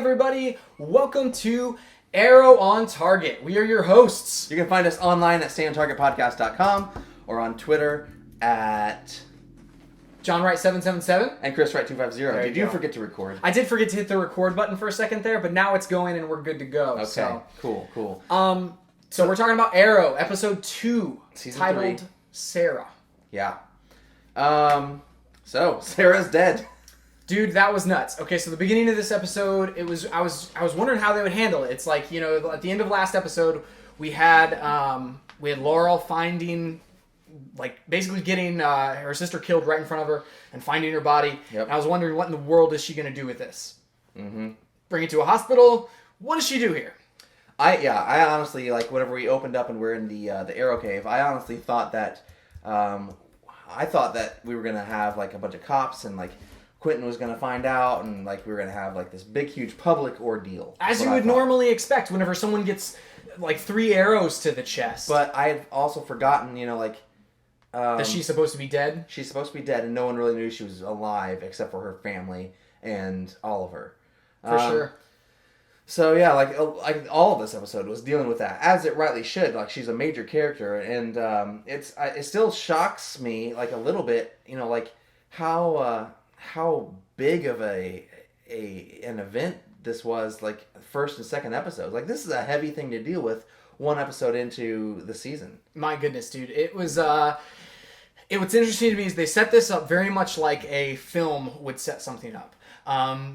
everybody. Welcome to Arrow on Target. We are your hosts. You can find us online at stayontargetpodcast.com or on Twitter at JohnWright777 and ChrisWright250. Did you go. forget to record? I did forget to hit the record button for a second there, but now it's going and we're good to go. Okay, So, cool. so we're talking about Arrow, episode 2, Season titled 3. Sara. Yeah. So Sarah's dead. Dude, that was nuts. Okay, so the beginning of this episode, I was wondering how they would handle it. It's like, you know, at the end of last episode, we had Laurel finding, like, basically getting her sister killed right in front of her and finding her body. Yep. And I was wondering, what in the world is she going to do with this? Mm-hmm. Bring it to a hospital? What does she do here? I honestly, like, whenever we opened up and we're in the Arrow Cave, I honestly thought that, we were going to have, like, a bunch of cops and, like, Quentin was going to find out, and like we were going to have like this big, huge public ordeal. As you would normally expect whenever someone gets like 3 arrows to the chest. But I had also forgotten, you know, like... that she's supposed to be dead? She's supposed to be dead, and no one really knew she was alive except for her family and Oliver. For sure. So yeah, like all of this episode was dealing with that, as it rightly should. Like, she's a major character, and it still shocks me like a little bit, you know, like how big of an event this was, like first and second episodes. Like, this is a heavy thing to deal with one episode into the season. My goodness, dude. It was what's interesting to me is they set this up very much like a film would set something up.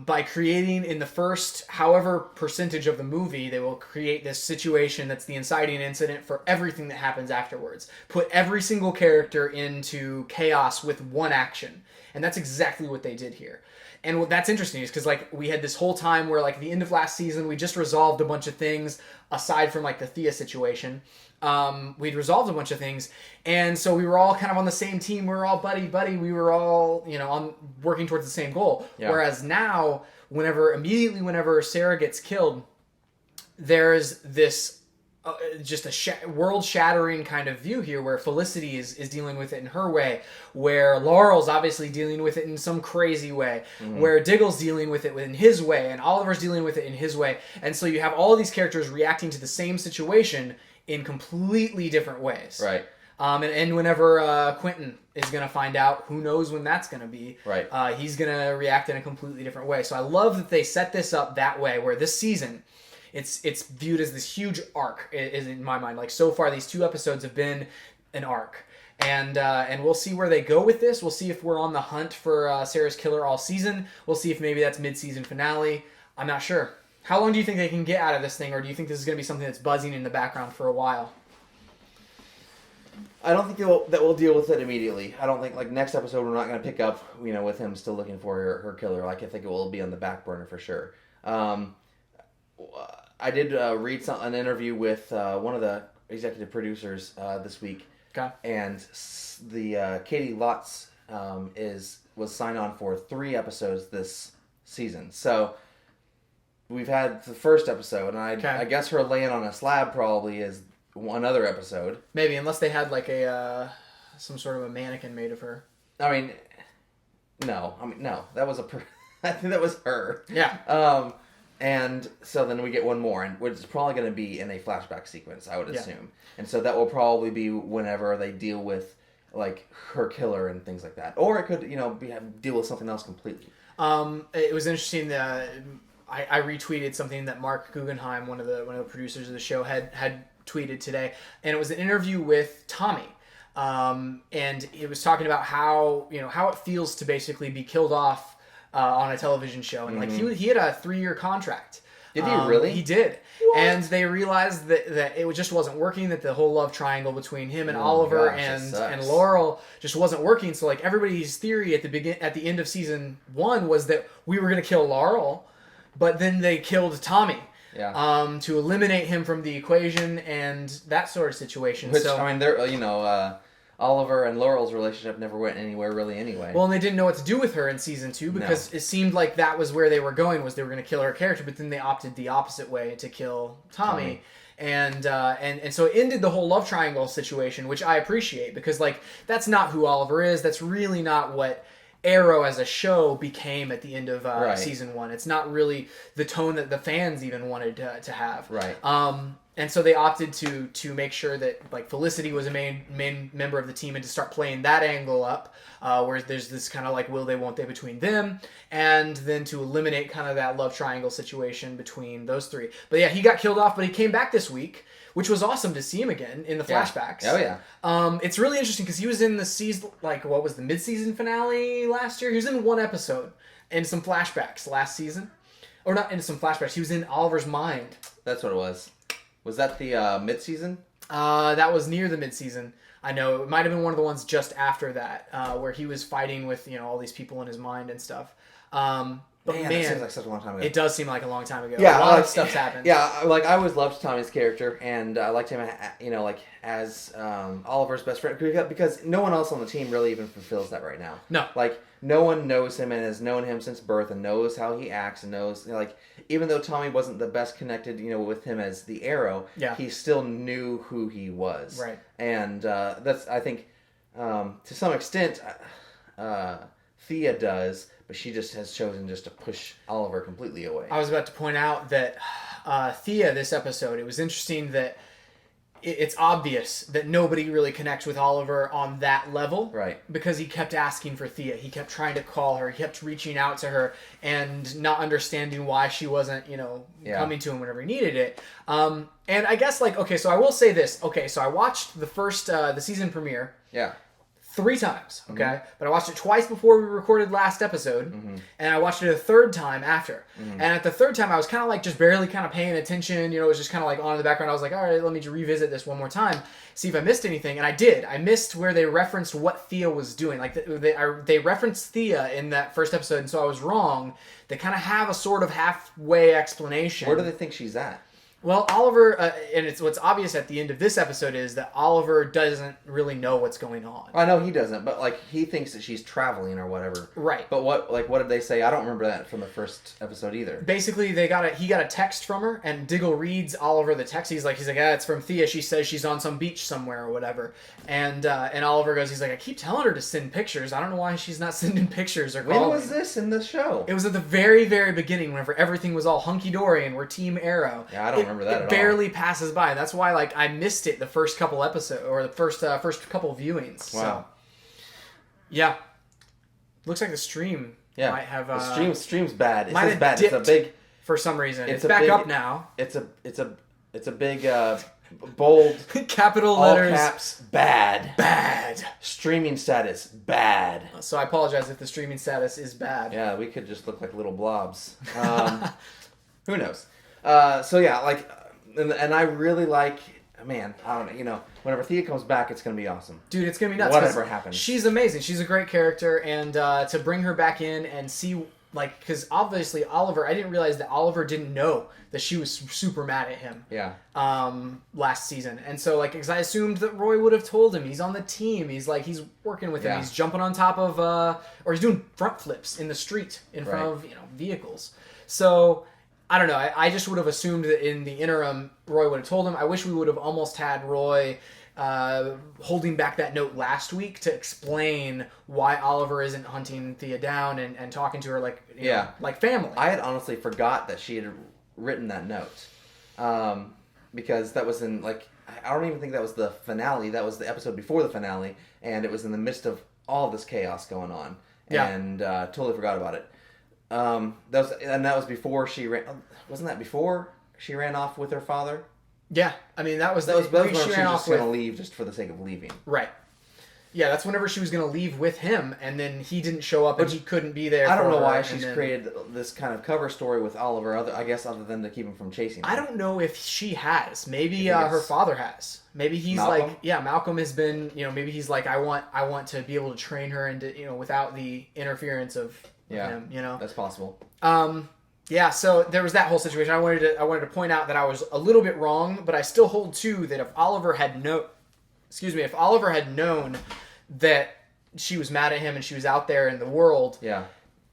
By creating in the first however percentage of the movie, they will create this situation that's the inciting incident for everything that happens afterwards. Put every single character into chaos with one action. And that's exactly what they did here. And what that's interesting is because, like, we had this whole time where, like, at the end of last season, we just resolved a bunch of things aside from, like, the Thea situation. We'd resolved a bunch of things. And so we were all kind of on the same team. We were all buddy. We were all, you know, working towards the same goal. Yeah. Whereas now, whenever Sara gets killed, there's this just a world-shattering kind of view here where Felicity is dealing with it in her way, where Laurel's obviously dealing with it in some crazy way, where Diggle's dealing with it in his way, and Oliver's dealing with it in his way. And so you have all of these characters reacting to the same situation in completely different ways. Right. And whenever Quentin is going to find out, who knows when that's going to be, right. He's going to react in a completely different way. So I love that they set this up that way, where this season... It's viewed as this huge arc, is in my mind. Like, so far, these 2 episodes have been an arc. And we'll see where they go with this. We'll see if we're on the hunt for Sarah's killer all season. We'll see if maybe that's mid-season finale. I'm not sure. How long do you think they can get out of this thing, or do you think this is going to be something that's buzzing in the background for a while? I don't think that we'll deal with it immediately. I don't think, like, next episode we're not going to pick up, you know, with him still looking for her killer. Like, I think it will be on the back burner for sure. I did read an interview with one of the executive producers this week. Okay. And the Katie Lotz was signed on for 3 episodes this season. So we've had the first episode, and I guess her laying on a slab probably is one other episode. Maybe, unless they had like some sort of a mannequin made of her. I mean, no. That was I think that was her. Yeah. And so then we get one more, and which is probably going to be in a flashback sequence, I would assume. And so that will probably be whenever they deal with, like, her killer and things like that. Or it could, you know, deal with something else completely. It was interesting that I retweeted something that Mark Guggenheim, one of the producers of the show, had tweeted today, and it was an interview with Tommy. And he was talking about how it feels to basically be killed off on a television show, and like he had a 3-year contract. Did he really? He did. What? And they realized that it just wasn't working, that the whole love triangle between him and Oliver and Laurel just wasn't working. So like everybody's theory at the end of season 1 was that we were going to kill Laurel, but then they killed Tommy. Yeah. To eliminate him from the equation and that sort of situation. Which, I mean, they're, Oliver and Laurel's relationship never went anywhere really anyway. Well, and they didn't know what to do with her in season 2 because it seemed like that was where they were going, was they were going to kill her character, but then they opted the opposite way to kill Tommy. And so it ended the whole love triangle situation, which I appreciate because, like, that's not who Oliver is. That's really not what Arrow as a show became at the end of Right. season 1. It's not really the tone that the fans even wanted to have. Right. And so they opted to make sure that like Felicity was a main member of the team and to start playing that angle up, where there's this kind of like will they won't they between them, and then to eliminate kind of that love triangle situation between those three. But yeah, he got killed off, but he came back this week, which was awesome to see him again in the flashbacks. Oh yeah. It's really interesting because he was in the season, like what was the mid-season finale last year? He was in one episode and some flashbacks last season, or not in some flashbacks. He was in Oliver's mind. That's what it was. Was that the mid-season? That was near the mid-season. I know it might have been one of the ones just after that, where he was fighting with all these people in his mind and stuff. But man, that seems like such a long time ago. it does seem like a long time ago. Yeah, a lot of stuff's happened. Yeah, like I always loved Tommy's character, and I liked him, like as Oliver's best friend, because no one else on the team really even fulfills that right now. No, like no one knows him and has known him since birth and knows how he acts and knows like even though Tommy wasn't the best connected, with him as the Arrow, yeah, he still knew who he was. Right, and that's I think to some extent Thea does. But she just has chosen just to push Oliver completely away. I was about to point out that Thea, this episode, it was interesting that it's obvious that nobody really connects with Oliver on that level. Right. Because he kept asking for Thea. He kept trying to call her. He kept reaching out to her and not understanding why she wasn't, coming to him whenever he needed it. And I guess, so I will say this. Okay, so I watched the season premiere. Yeah. 3 times, okay? Mm-hmm. But I watched it twice before we recorded last episode, and I watched it a 3rd time after. And at the 3rd time, I was kind of just barely kind of paying attention. It was just kind of on in the background. I was like, all right, let me revisit this one more time, see if I missed anything. And I did. I missed where they referenced what Thea was doing. They referenced Thea in that first episode, and so I was wrong. They kind of have a sort of halfway explanation. Where do they think she's at? Well, Oliver, and what's obvious at the end of this episode is that Oliver doesn't really know what's going on. I know he doesn't, but he thinks that she's traveling or whatever. Right. But what did they say? I don't remember that from the first episode either. Basically, he got a text from her, and Diggle reads Oliver the text. He's like, it's from Thea. She says she's on some beach somewhere or whatever. And Oliver goes, he's like, I keep telling her to send pictures. I don't know why she's not sending pictures or calling. When was this in the show? It was at the very, very beginning, whenever everything was all hunky dory and we're Team Arrow. Yeah, I don't remember that at all. It barely passes by. That's why I missed it the first couple episodes or the first couple viewings. Wow. So, yeah. Looks like the stream might have the stream's bad. Might have bad. It's a big for some reason. It's back up now. It's a big bold capital all letters. Caps bad. Streaming status bad. So I apologize if the streaming status is bad. Yeah, we could just look like little blobs. Who knows? And I really like, man, I don't know, whenever Thea comes back, it's going to be awesome. Dude, it's going to be nuts. Whatever happens. She's amazing. She's a great character, and to bring her back in and see, because obviously Oliver, I didn't realize that Oliver didn't know that she was super mad at him. Yeah. Last season. And so, because I assumed that Roy would have told him. He's on the team. He's working with him. He's jumping on top of, or he's doing front flips in the street in front of, vehicles. So, I don't know. I just would have assumed that in the interim, Roy would have told him. I wish we would have almost had Roy holding back that note last week to explain why Oliver isn't hunting Thea down and talking to her like family. I had honestly forgot that she had written that note because that was in I don't even think that was the finale. That was the episode before the finale, and it was in the midst of all this chaos going on. Yeah. And totally forgot about it. That was before she ran. Wasn't that before she ran off with her father? Yeah, I mean that was when she was ran off just going to leave just for the sake of leaving. Right. Yeah, that's whenever she was going to leave with him, and then he didn't show up, and he couldn't be there. I don't know why she's created this kind of cover story with Oliver. Other than to keep him from chasing her. I don't know if she has. Maybe her father has. Maybe he's Malcolm? Malcolm has been. Maybe he's I want to be able to train her into without the interference of him. That's possible. Yeah, so there was that whole situation. I wanted to point out that I was a little bit wrong, but I still hold to that if Oliver had known that she was mad at him and she was out there in the world,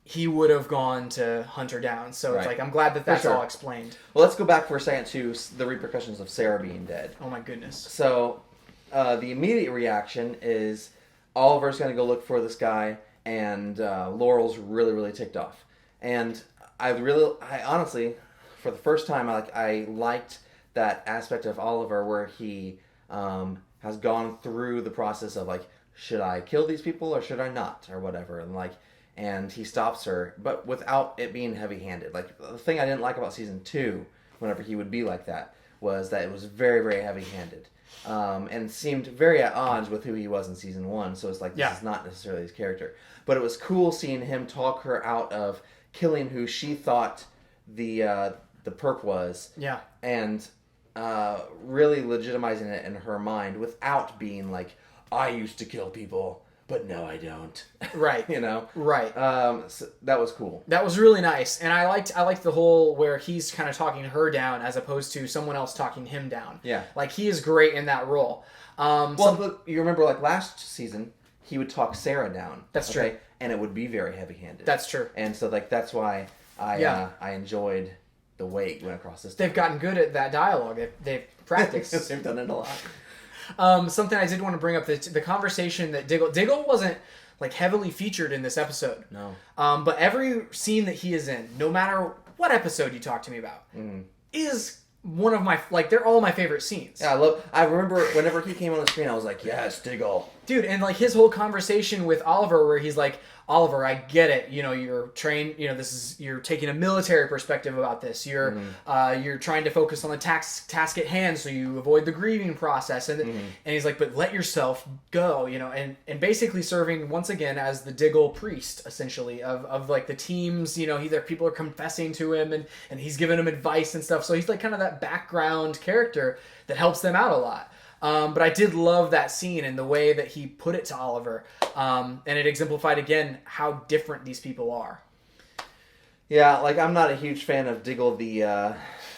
he would have gone to hunt her down. So it's I'm glad that's all explained. Well, let's go back for a second to the repercussions of Sara being dead. Oh my goodness. So the immediate reaction is Oliver's going to go look for this guy, and Laurel's really, really ticked off. And I honestly, for the first time, I liked that aspect of Oliver where he has gone through the process of like, should I kill these people or should I not, or whatever, and he stops her, but without it being heavy-handed. Like, the thing I didn't like about season 2, whenever he would be like that, was that it was very, very heavy-handed. And seemed very at odds with who he was in season 1, so it's like, this is not necessarily his character. But it was cool seeing him talk her out of killing who she thought the perp was. Yeah. And really legitimizing it in her mind without being like, I used to kill people, but no, I don't. Right. You know? Right. So that was cool. That was really nice. And I liked the whole where he's kind of talking her down as opposed to someone else talking him down. Yeah. Like, he is great in that role. Look, you remember, like, last season, he would talk Sara down. That's true. And it would be very heavy-handed. That's true. And so, like, that's why I enjoyed the way it went across this time. They've gotten good at that dialogue. They've practiced. They've done it a lot. Something I did want to bring up, the conversation that Diggle wasn't like heavily featured in this episode. No. But every scene that he is in, no matter what episode you talk to me about, is one of my, like, they're all my favorite scenes. Yeah, I remember whenever he came on the screen, I was like, yes, Diggle. Dude, and like his whole conversation with Oliver where he's like, Oliver, I get it. You know, you're trained, you know, you're taking a military perspective about this. You're trying to focus on the task at hand so you avoid the grieving process. And he's like, but let yourself go, you know, and basically serving once again as the Diggle priest, essentially, of like the teams, you know, people are confessing to him and he's giving them advice and stuff. So he's like kind of that background character that helps them out a lot. But I did love that scene and the way that he put it to Oliver. And it exemplified, again, how different these people are. Yeah, like, I'm not a huge fan of Diggle the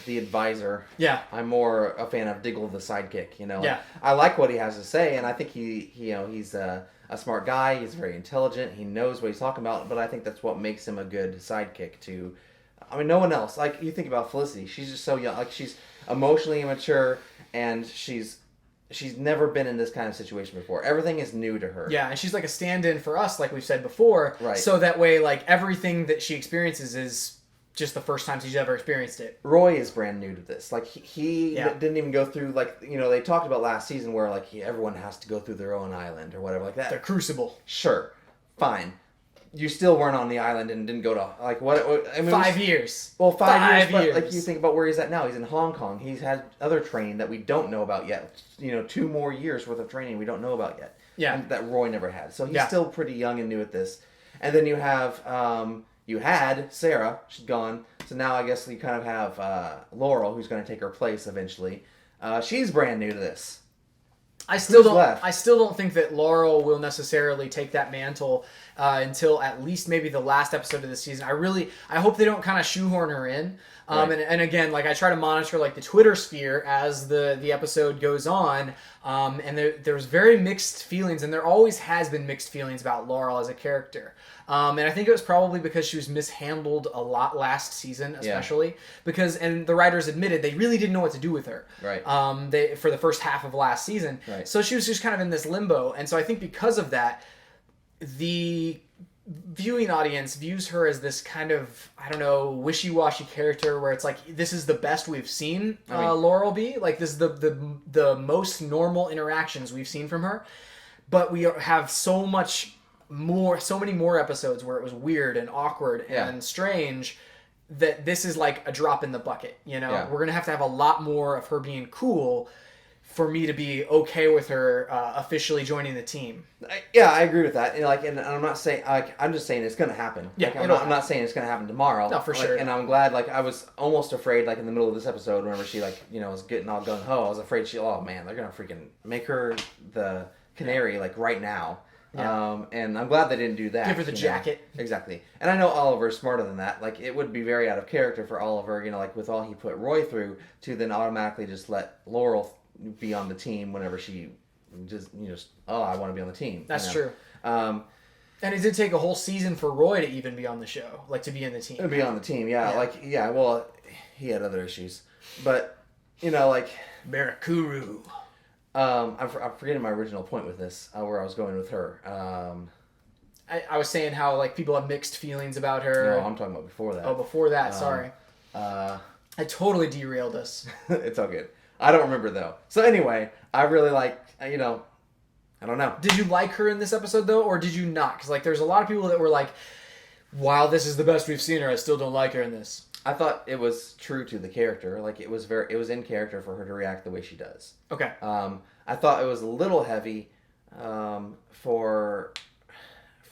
advisor. Yeah. I'm more a fan of Diggle the sidekick, you know. Yeah. I like what he has to say, and I think he's a smart guy. He's very intelligent. He knows what he's talking about, but I think that's what makes him a good sidekick to... I mean, no one else. Like, you think about Felicity. She's just so young. Like, she's emotionally immature, and she's never been in this kind of situation before. Everything is new to her. Yeah, and she's like a stand-in for us, like we've said before. Right. So that way, like, everything that she experiences is just the first time she's ever experienced it. Roy is brand new to this. Like, he Yeah. didn't even go through, like, you know, they talked about last season where, like, everyone has to go through their own island or whatever like that. The Crucible. Sure. Fine. You still weren't on the island and didn't go to, like, what I mean, 5 years. Well, 5 years, years. but, like, you think about where he's at now. He's in Hong Kong. He's had other training that we don't know about yet. You know, 2 more years worth of training we don't know about yet. Yeah. And that Roy never had. So he's still pretty young and new at this. And then you have, you had Sara. She's gone. So now I guess you kind of have Laurel, who's going to take her place eventually. She's brand new to this. I still left? don't think that Laurel will necessarily take that mantle until at least maybe the last episode of the season. I hope they don't kind of shoehorn her in. Right. And again, like, I try to monitor like the Twitter sphere as the episode goes on. And there's very mixed feelings, and there always has been mixed feelings about Laurel as a character. And I think it was probably because she was mishandled a lot last season, especially and the writers admitted they really didn't know what to do with her. Right. For the first half of last season. Right. So she was just kind of in this limbo. And so I think because of that, the viewing audience views her as this kind of, I don't know, wishy-washy character where it's like, this is the best we've seen Laurel be. Like, this is the most normal interactions we've seen from her. But we have so many more episodes where it was weird and awkward and strange that this is like a drop in the bucket, you know? Yeah. We're going to have a lot more of her being cool for me to be okay with her officially joining the team. I agree with that. And I'm not saying, I'm just saying it's going to happen. Yeah, I'm not saying it's going to happen tomorrow. No, for sure. And I'm glad, like, I was almost afraid, like, in the middle of this episode, whenever she, like, you know, was getting all gung-ho, I was afraid oh, man, they're going to freaking make her the canary, like, right now. Yeah. And I'm glad they didn't do that. Give her the jacket. Exactly. And I know Oliver's smarter than that. Like, it would be very out of character for Oliver, you know, like, with all he put Roy through, to then automatically just let Laurel be on the team whenever she just, you know, I want to be on the team. That's you know? true. And it did take a whole season for Roy to even be on the show, like, to be in the team. To be on the team, yeah. Well, he had other issues. But, you know, like... Barakuru. I'm forgetting my original point with this, where I was going with her. I was saying how like people have mixed feelings about her. No, I'm talking about before that. Oh, before that, sorry. Uh, I totally derailed us. it's all good. I don't remember though. So anyway, I really like, I don't know. Did you like her in this episode though, or did you not? Because like there's a lot of people that were like, "Wow, this is the best we've seen her. I still don't like her in this." I thought it was true to the character. Like it was in character for her to react the way she does. Okay. I thought it was a little heavy for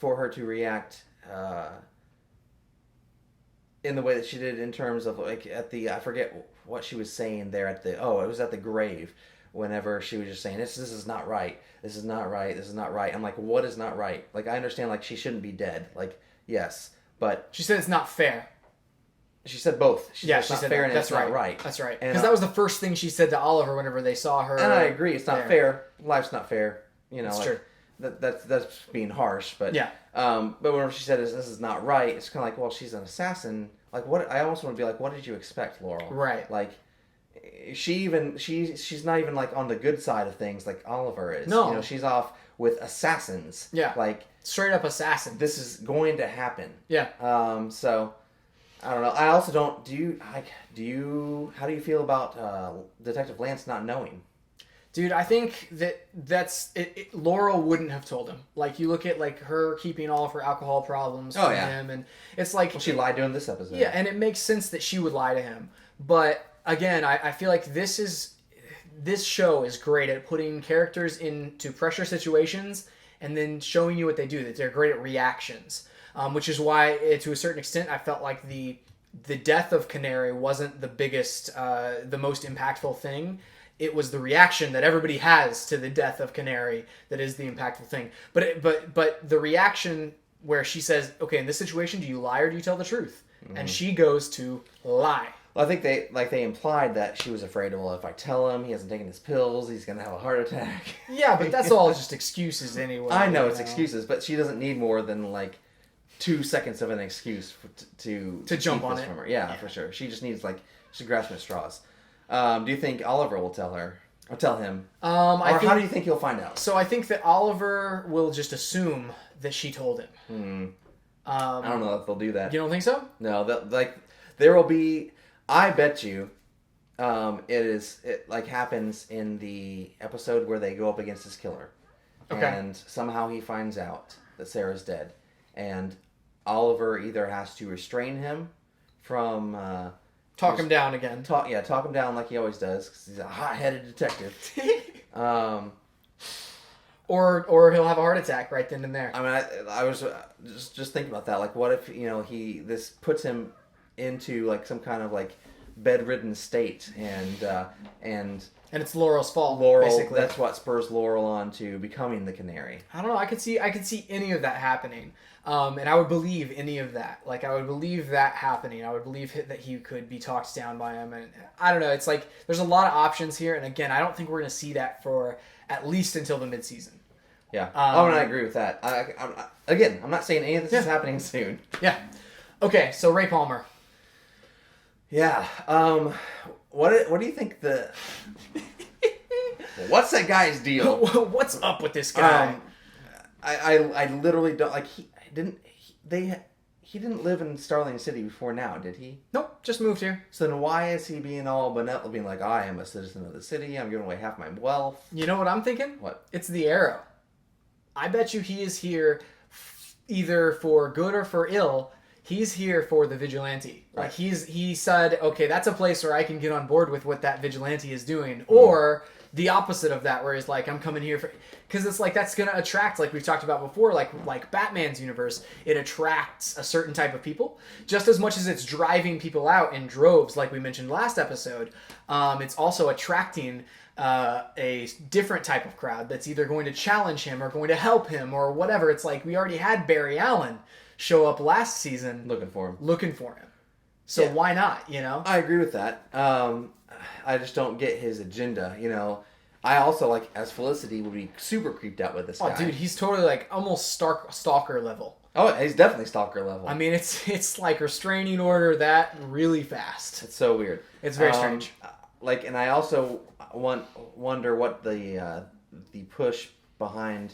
her to react in the way that she did in terms of like at the, I forget what she was saying there at the, it was at the grave, whenever she was just saying this is not right, this is not right, this is not right. I'm like, what is not right? Like, I understand like she shouldn't be dead, like, yes, but She said it's not fair. she said both. She said it's she not said fair that. and That's it's not right. That's right. And Because that was the first thing she said to Oliver whenever they saw her. and I agree, it's not there. fair. Life's not fair. That's like, true. That's being harsh, but Yeah. But whenever she said this is not right, it's kind of like, well, she's an assassin. Like, what? I almost want to be like, what did you expect, Laurel? Right. Like, she's not even like on the good side of things like Oliver is. No. She's off with assassins. Yeah. Like, Straight up assassin. this is going to happen. Yeah. So I don't know. I also don't. How do you feel about Detective Lance not knowing? Dude, I think that's it. Laurel wouldn't have told him. Like, you look at like her keeping all of her alcohol problems from him, and it's like, Well, she lied to him this episode. yeah, and it makes sense that she would lie to him. But again, I feel like this show is great at putting characters into pressure situations and then showing you what they do. That they're great at reactions, which is why, to a certain extent, I felt like the death of Canary wasn't the biggest, the most impactful thing. It was the reaction that everybody has to the death of Canary that is the impactful thing. But the reaction where she says, "Okay, in this situation, do you lie or do you tell the truth?" Mm-hmm. And she goes to lie. Well, I think they implied that she was afraid of, well, if I tell him he hasn't taken his pills, he's gonna have a heart attack. Yeah, but that's all just excuses anyway. I know it's excuses, but she doesn't need more than like 2 seconds of an excuse to jump keep on this it. from her. Yeah, for sure. She just needs she's grasping at straws. Do you think Oliver will tell her or tell him? How do you think he'll find out? So I think that Oliver will just assume that she told him. I don't know if they'll do that. You don't think so? No, there will be. I bet you, it happens in the episode where they go up against this killer, and somehow he finds out that Sarah's dead, and Oliver either has to restrain him from talk him down again. Talk him down like he always does, because he's a hot-headed detective. Or he'll have a heart attack right then and there. I mean, I was just thinking about that. Like, what if this puts him into like some kind of like bedridden state, and it's Laurel's fault. Basically, that's what spurs Laurel on to becoming the Canary. I don't know. I could see any of that happening, and I would believe any of that. Like, I would believe that happening. I would believe that he could be talked down by him, and I don't know. It's like there's a lot of options here, and again, I don't think we're going to see that for at least until the midseason. Yeah. And I agree with that. I'm not saying any of this is happening soon. Yeah. Okay. So Ray Palmer. Yeah. What do you think what's that guy's deal? What's up with this guy? I literally don't like. He didn't live in Starling City before now, did he? Nope, just moved here. So then why is he being all benevolent, being like, I am a citizen of the city, I'm giving away half my wealth? You know what I'm thinking? What? It's the Arrow. I bet you he is here either for good or for ill. He's here for the vigilante. Right. Like, he said, okay, that's a place where I can get on board with what that vigilante is doing. Or the opposite of that, where he's like, I'm coming here for... Because it's like, that's going to attract, like we've talked about before, like Batman's universe, it attracts a certain type of people. Just as much as it's driving people out in droves, like we mentioned last episode, it's also attracting a different type of crowd that's either going to challenge him or going to help him or whatever. It's like, we already had Barry Allen show up last season looking for him. So why not, I agree with that. I just don't get his agenda, I also, like, as Felicity, would be super creeped out with this guy. Oh, dude, he's totally, like, almost stalker level. Oh, he's definitely stalker level. I mean, it's like restraining order that really fast. It's so weird. It's very strange. And I also wonder what the push behind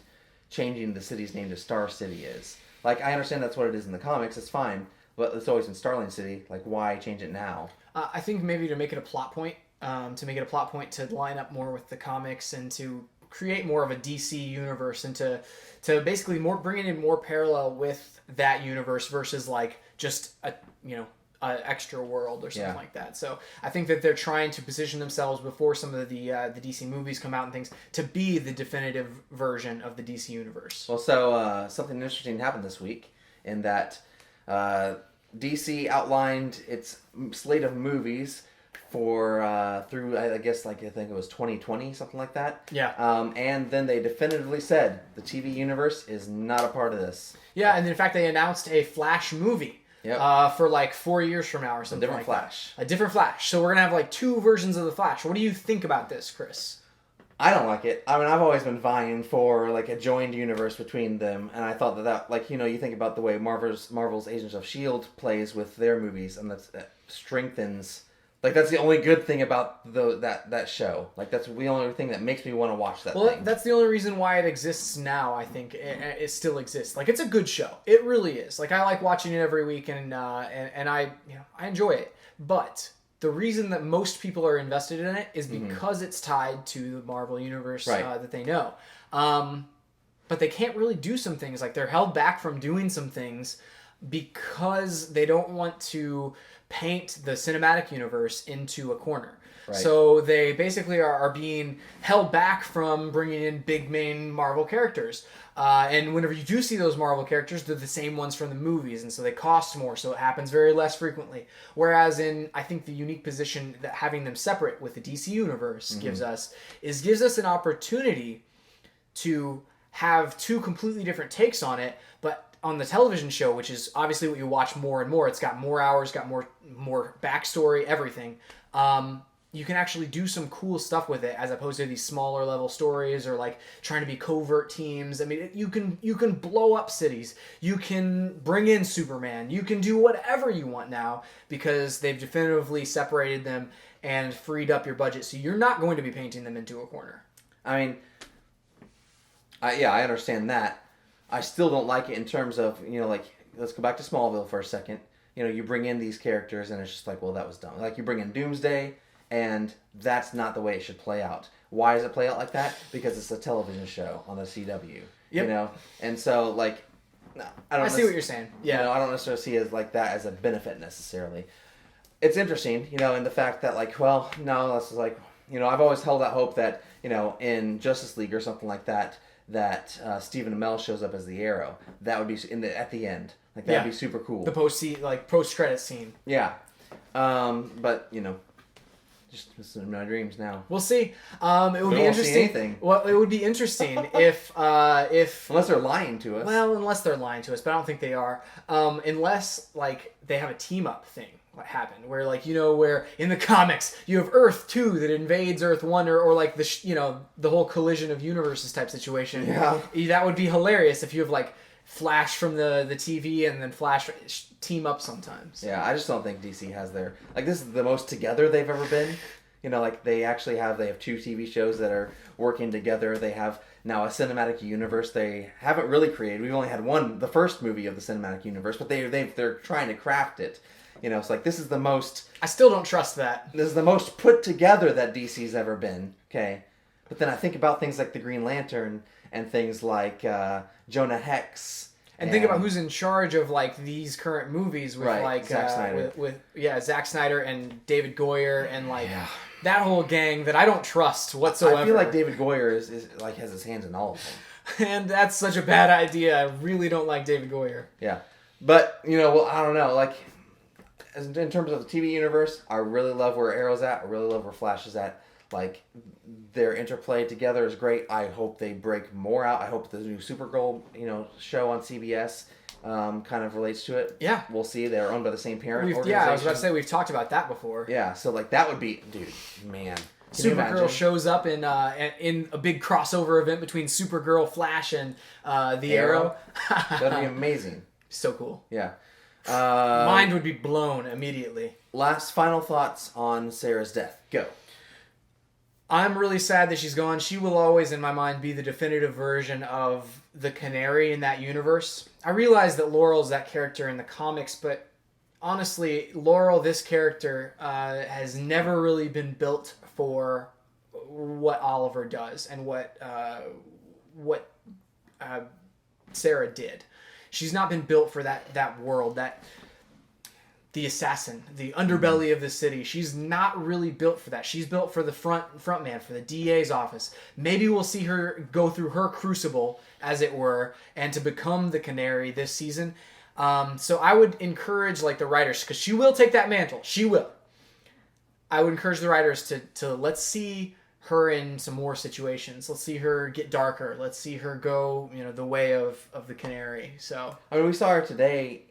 changing the city's name to Star City is. Like, I understand that's what it is in the comics. It's fine, but it's always in Starling City. Like, why change it now? I think maybe to make it a plot point, to line up more with the comics and to create more of a DC universe and to basically bring it in more parallel with that universe versus like just a extra world or something like that. So I think that they're trying to position themselves before some of the DC movies come out and things to be the definitive version of the DC universe. Well, so something interesting happened this week in that DC outlined its slate of movies for through I guess I think it was 2020, something like that. Yeah. And then they definitively said the TV universe is not a part of this. Yeah, and in fact they announced a Flash movie. Yep. For like 4 years from now or something. A different Flash. A different Flash. So we're gonna have like 2 versions of the Flash. What do you think about this, Chris? I don't like it. I mean, I've always been vying for like a joined universe between them, and I thought that like you think about the way Marvel's Agents of S.H.I.E.L.D. plays with their movies, and that strengthens. Like, that's the only good thing about that show. Like, that's the only thing that makes me want to watch that thing. Well, that's the only reason why it exists now, I think. It still exists. Like, it's a good show. It really is. Like, I like watching it every week, and I enjoy it. But the reason that most people are invested in it is because it's tied to the Marvel Universe that they know. But they can't really do some things. Like, they're held back from doing some things because they don't want to paint the cinematic universe into a corner. Right. So they basically are being held back from bringing in big main Marvel characters. And whenever you do see those Marvel characters, they're the same ones from the movies, and so they cost more, so it happens very less frequently. Whereas I think the unique position that having them separate with the DC universe gives us an opportunity to have 2 completely different takes on it, but on the television show, which is obviously what you watch more and more, it's got more hours, got more backstory, everything. You can actually do some cool stuff with it as opposed to these smaller level stories or like trying to be covert teams. I mean, you can blow up cities. You can bring in Superman. You can do whatever you want now because they've definitively separated them and freed up your budget. So you're not going to be painting them into a corner. I mean, I understand that. I still don't like it in terms of, like, let's go back to Smallville for a second. You bring in these characters and it's just like, well, that was dumb. Like, you bring in Doomsday and that's not the way it should play out. Why does it play out like that? Because it's a television show on the CW. Yep. And so, like, no, I see what you're saying. Yeah. I don't necessarily see it like that as a benefit necessarily. It's interesting, in the fact that, like, well, no, this is like, I've always held out hope that, in Justice League or something like that, Stephen Amell shows up as the Arrow. That would be at the end. Like, that'd be super cool. The post-credit scene. Yeah. But, just in my dreams now. We'll see. It would be interesting. Well, it would be interesting if unless they're lying to us. Well, unless they're lying to us, but I don't think they are. Unless like they have a team up thing what happened where where in the comics you have Earth 2 that invades Earth 1 or like the whole collision of universes type situation. Yeah. That would be hilarious if you have like Flash from the TV and then Flash team up sometimes. Yeah, I just don't think DC has this is the most together they've ever been. Like they have 2 TV shows that are working together. They have now a cinematic universe they haven't really created. We've only had the first movie of the cinematic universe, but they're trying to craft it. It's like this is the most... I still don't trust that. This is the most put together that DC's ever been, okay? But then I think about things like the Green Lantern and things like Jonah Hex. And think about who's in charge of like these current movies with Zack Snyder. with Zack Snyder and David Goyer and that whole gang that I don't trust whatsoever. I feel like David Goyer is like has his hands in all of them. And that's such a bad idea. I really don't like David Goyer. Yeah. But, I don't know, like in terms of the TV universe, I really love where Arrow's at. I really love where Flash is at. Like, their interplay together is great. I hope they break more out. I hope the new Supergirl, show on CBS kind of relates to it. Yeah. We'll see. They're owned by the same parent organization. Yeah, I was about to say, we've talked about that before. Yeah, so, like, that would be... Dude, man. Supergirl shows up in a big crossover event between Supergirl, Flash, and the Arrow. That'd be amazing. So cool. Yeah. Mind would be blown immediately. Final thoughts on Sarah's death. Go. I'm really sad that she's gone. She will always, in my mind, be the definitive version of the Canary in that universe. I realize that Laurel's that character in the comics, but honestly, Laurel, this character, has never really been built for what Oliver does and what Sara did. She's not been built for that world, the assassin, the underbelly of the city. She's not really built for that. She's built for the front man, for the DA's office. Maybe we'll see her go through her crucible, as it were, and to become the Canary this season. So I would encourage like the writers, because she will take that mantle. She will. I would encourage the writers to let's see her in some more situations. Let's see her get darker. Let's see her go, the way of the Canary. So I mean, we saw her today,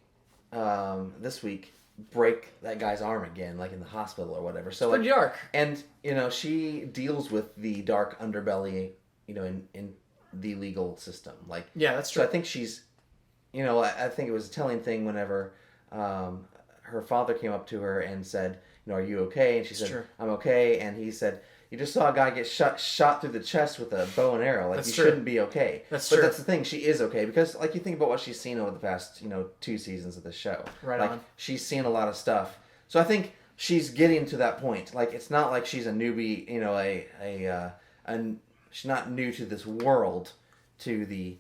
this week, break that guy's arm again, like in the hospital or whatever. So pretty dark. And she deals with the dark underbelly, in the legal system. Like, yeah, that's true. So I think she's, I think it was a telling thing whenever her father came up to her and said, are you okay? And she said, true. I'm okay. And he said, you just saw a guy get shot through the chest with a bow and arrow. Like, that's you true. shouldn't be okay. That's but true. That's the thing. She is okay because, like, you think about what she's seen over the past, 2 seasons of the show. Right like, on. She's seen a lot of stuff. So I think she's getting to that point. Like, it's not like she's a newbie, she's not new to this world, to the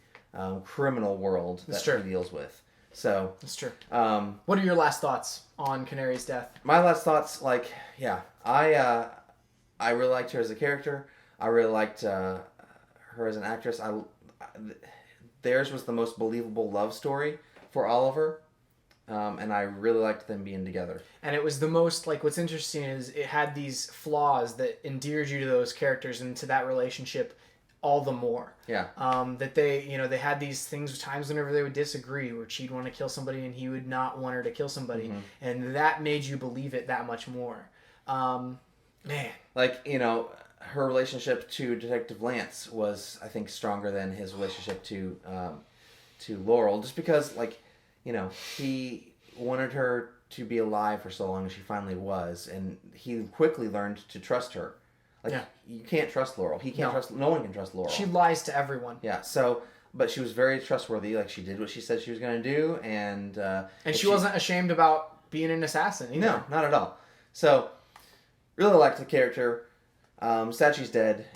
criminal world that she deals with. So that's true. What are your last thoughts on Canary's death? My last thoughts, I really liked her as a character. I really liked her as an actress. Theirs was the most believable love story for Oliver, and I really liked them being together. And it was the most, what's interesting is it had these flaws that endeared you to those characters and to that relationship all the more. Yeah. That they had these things, times whenever they would disagree, where she'd want to kill somebody and he would not want her to kill somebody. Mm-hmm. And that made you believe it that much more. Man. Her relationship to Detective Lance was, I think, stronger than his relationship to Laurel, just because, he wanted her to be alive for so long, and she finally was, and he quickly learned to trust her. You can't trust Laurel. He can't trust. No one can trust Laurel. She lies to everyone. Yeah. So, but she was very trustworthy. Like, she did what she said she was going to do, and she wasn't ashamed about being an assassin either. No, not at all. So, really liked the character. Sad she's dead.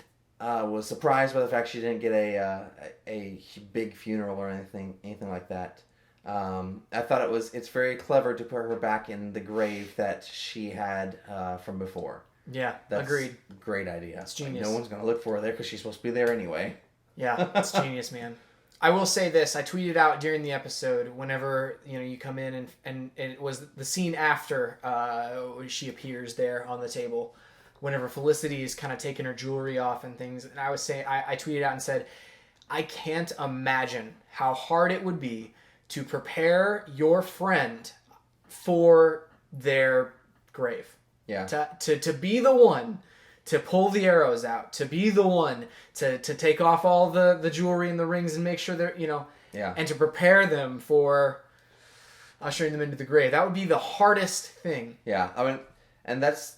Was surprised by the fact she didn't get a big funeral or anything like that. I thought it's very clever to put her back in the grave that she had from before. Yeah, that's agreed. Great idea. It's genius. No one's going to look for her there because she's supposed to be there anyway. Yeah, it's genius, man. I will say this. I tweeted out during the episode whenever you come in and it was the scene after she appears there on the table. Whenever Felicity is kind of taking her jewelry off and things, and I was saying, I tweeted out and said, I can't imagine how hard it would be to prepare your friend for their grave. Yeah. To be the one to pull the arrows out, to be the one to take off all the jewelry and the rings and make sure they're, yeah. And to prepare them for ushering them into the grave. That would be the hardest thing. Yeah. I mean, and that's,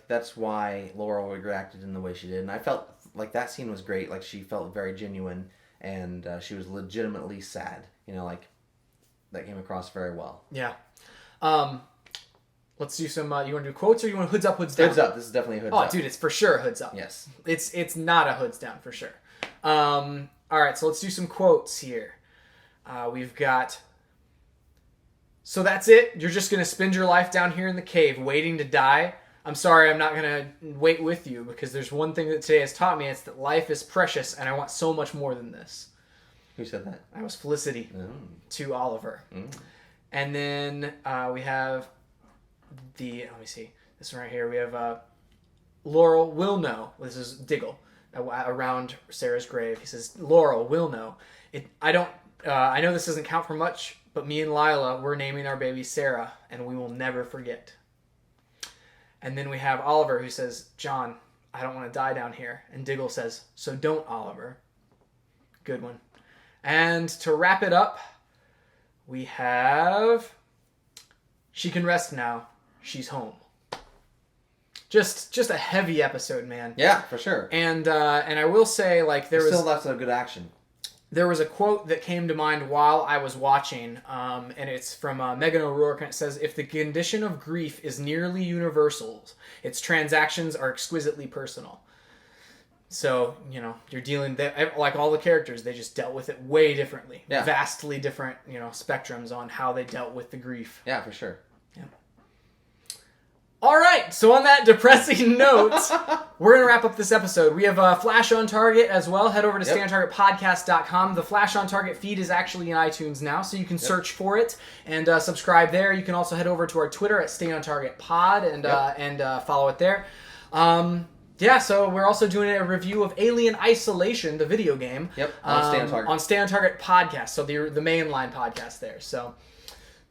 that's why Laurel reacted in the way she did. And I felt like that scene was great. Like, she felt very genuine and she was legitimately sad. That came across very well. Yeah. Let's do some, you want to do quotes or you want hoods up, hoods down? Hoods up. This is definitely hoods up. Oh, dude, it's for sure hoods up. Yes. It's not a hoods down for sure. All right, so let's do some quotes here. We've got, so that's it? You're just going to spend your life down here in the cave waiting to die? I'm sorry, I'm not going to wait with you because there's one thing that today has taught me. It's that life is precious and I want so much more than this. Who said that? That was Felicity to Oliver. And then we have let me see, this one right here. We have Laurel will know. This is Diggle around Sarah's grave. He says, Laurel will know. I know this doesn't count for much, but me and Lila, we're naming our baby Sara, and we will never forget. And then we have Oliver who says, John, I don't want to die down here. And Diggle says, so don't, Oliver. Good one. And to wrap it up, we have, she can rest now. She's home. just a heavy episode, man. Yeah, for sure. And I will say, like, there was still lots of good action. There was a quote that came to mind while I was watching, and it's from Megan O'Rourke, and it says, "If the condition of grief is nearly universal, its transactions are exquisitely personal." So, you know, you're dealing, like all the characters, they just dealt with it way differently. Yeah. Vastly different, you know, spectrums on how they dealt with the grief. Yeah, for sure. Yeah. All right, so on that depressing note, we're going to wrap up this episode. We have Flash on Target as well. Head over to StayOnTargetPodcast.com. The Flash on Target feed is actually in iTunes now, so you can search for it and subscribe there. You can also head over to our Twitter at StayOnTargetPod and follow it there. Yeah, so we're also doing a review of Alien Isolation, the video game. Yep, on Stay on Target. On Stay on Target Podcast, so the mainline podcast there. So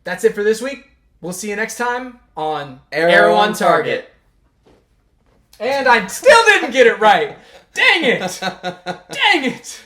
that's it for this week. We'll see you next time on Arrow on Target. And I still didn't get it right. Dang it! Dang it!